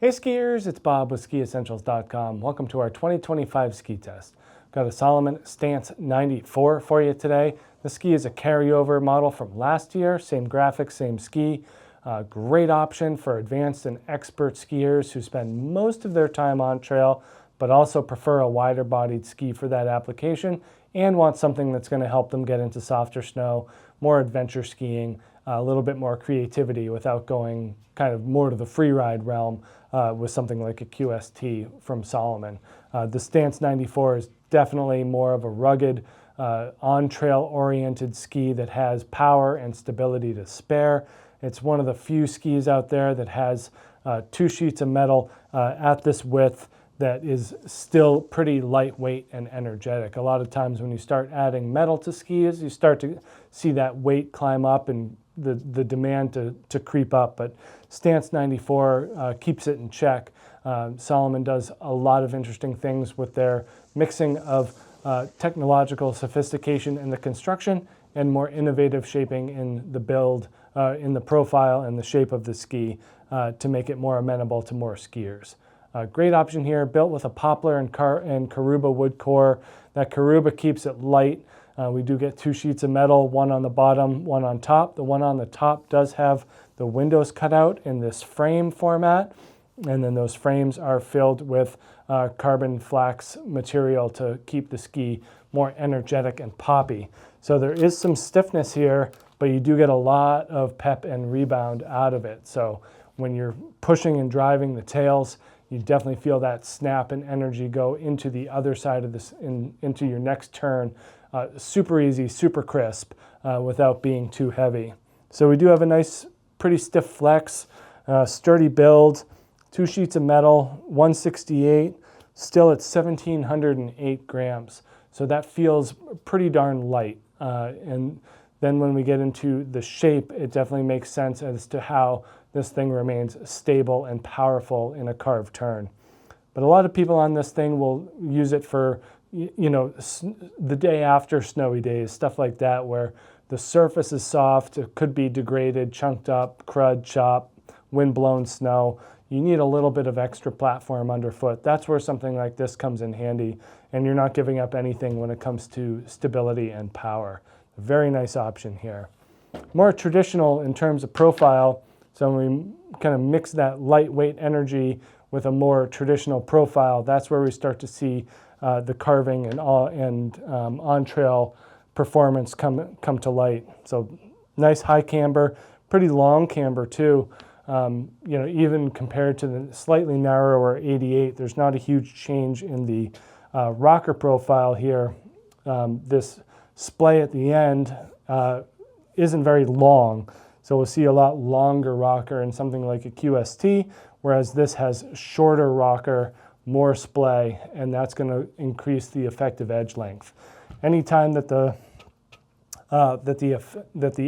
Hey skiers, it's Bob with SkiEssentials.com. Welcome to our 2025 ski test. Got a Salomon Stance 94 for you today. The ski is a carryover model from last year, same graphics, same ski. Great option for advanced and expert skiers who spend most of their time on trail, but also prefer a wider bodied ski for that application and want something that's going to help them get into softer snow, more adventure skiing, a little bit more creativity without going kind of more to the free ride realm with something like a QST from Salomon. The Stance 94 is definitely more of a rugged, on-trail oriented ski that has power and stability to spare. It's one of the few skis out there that has 2 sheets of metal at this width that is still pretty lightweight and energetic. A lot of times when you start adding metal to skis, you start to see that weight climb up and the demand to creep up, but Stance 94 keeps it in check. Salomon does a lot of interesting things with their mixing of technological sophistication in the construction and more innovative shaping in the build, in the profile and the shape of the ski to make it more amenable to more skiers. Great option here, built with a poplar and Caruba wood core. That Caruba keeps it light. We do get 2 sheets of metal, one on the bottom, one on top. The one on the top does have the windows cut out in this frame format, and then those frames are filled with carbon flax material to keep the ski more energetic and poppy. So there is some stiffness here, but you do get a lot of pep and rebound out of it. So when you're pushing and driving the tails, you definitely feel that snap and energy go into the other side of this, into your next turn. Super easy, super crisp, without being too heavy. So we do have a nice, pretty stiff flex, sturdy build, 2 sheets of metal, 168, still at 1,708 grams. So that feels pretty darn light. And then when we get into the shape, it definitely makes sense as to how this thing remains stable and powerful in a carved turn. But a lot of people on this thing will use it for, you know, the day after snowy days, stuff like that, where the surface is soft, it could be degraded, chunked up, crud, chop, wind-blown snow. You need a little bit of extra platform underfoot. That's where something like this comes in handy, and you're not giving up anything when it comes to stability and power. A very nice option here. More traditional in terms of profile, so when we kind of mix that lightweight energy with a more traditional profile, that's where we start to see the carving and on-trail performance come to light. So nice high camber, pretty long camber too. You know, even compared to the slightly narrower 88, there's not a huge change in the rocker profile here. This splay at the end isn't very long, so we'll see a lot longer rocker in something like a QST, whereas this has shorter rocker, more splay, and that's going to increase the effective edge length. Anytime that the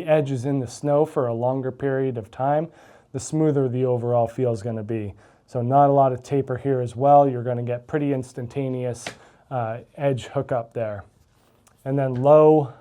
edge is in the snow for a longer period of time, the smoother the overall feel is going to be. So not a lot of taper here as well. You're going to get pretty instantaneous edge hookup there. And then low,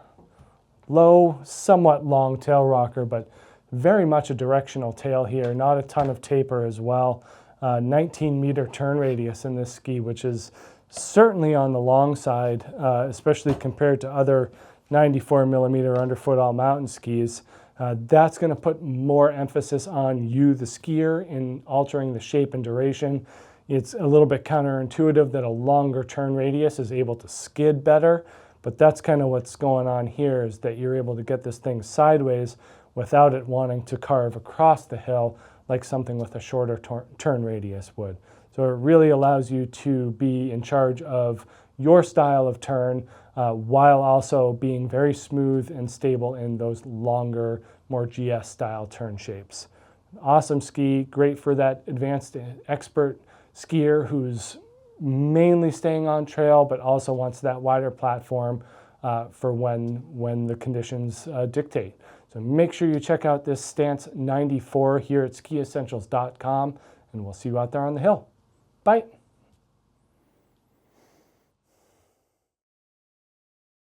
somewhat long tail rocker, but very much a directional tail here. Not a ton of taper as well. 19-meter turn radius in this ski, which is certainly on the long side, especially compared to other 94-millimeter underfoot all-mountain skis. That's going to put more emphasis on you, the skier, in altering the shape and duration. It's a little bit counterintuitive that a longer turn radius is able to skid better, but that's kind of what's going on here, is that you're able to get this thing sideways without it wanting to carve across the hill like something with a shorter turn radius would. So it really allows you to be in charge of your style of turn while also being very smooth and stable in those longer, more GS style turn shapes. Awesome ski, great for that advanced expert skier who's mainly staying on trail but also wants that wider platform for when the conditions dictate. So make sure you check out this Stance 94 here at SkiEssentials.com, and we'll see you out there on the hill. Bye.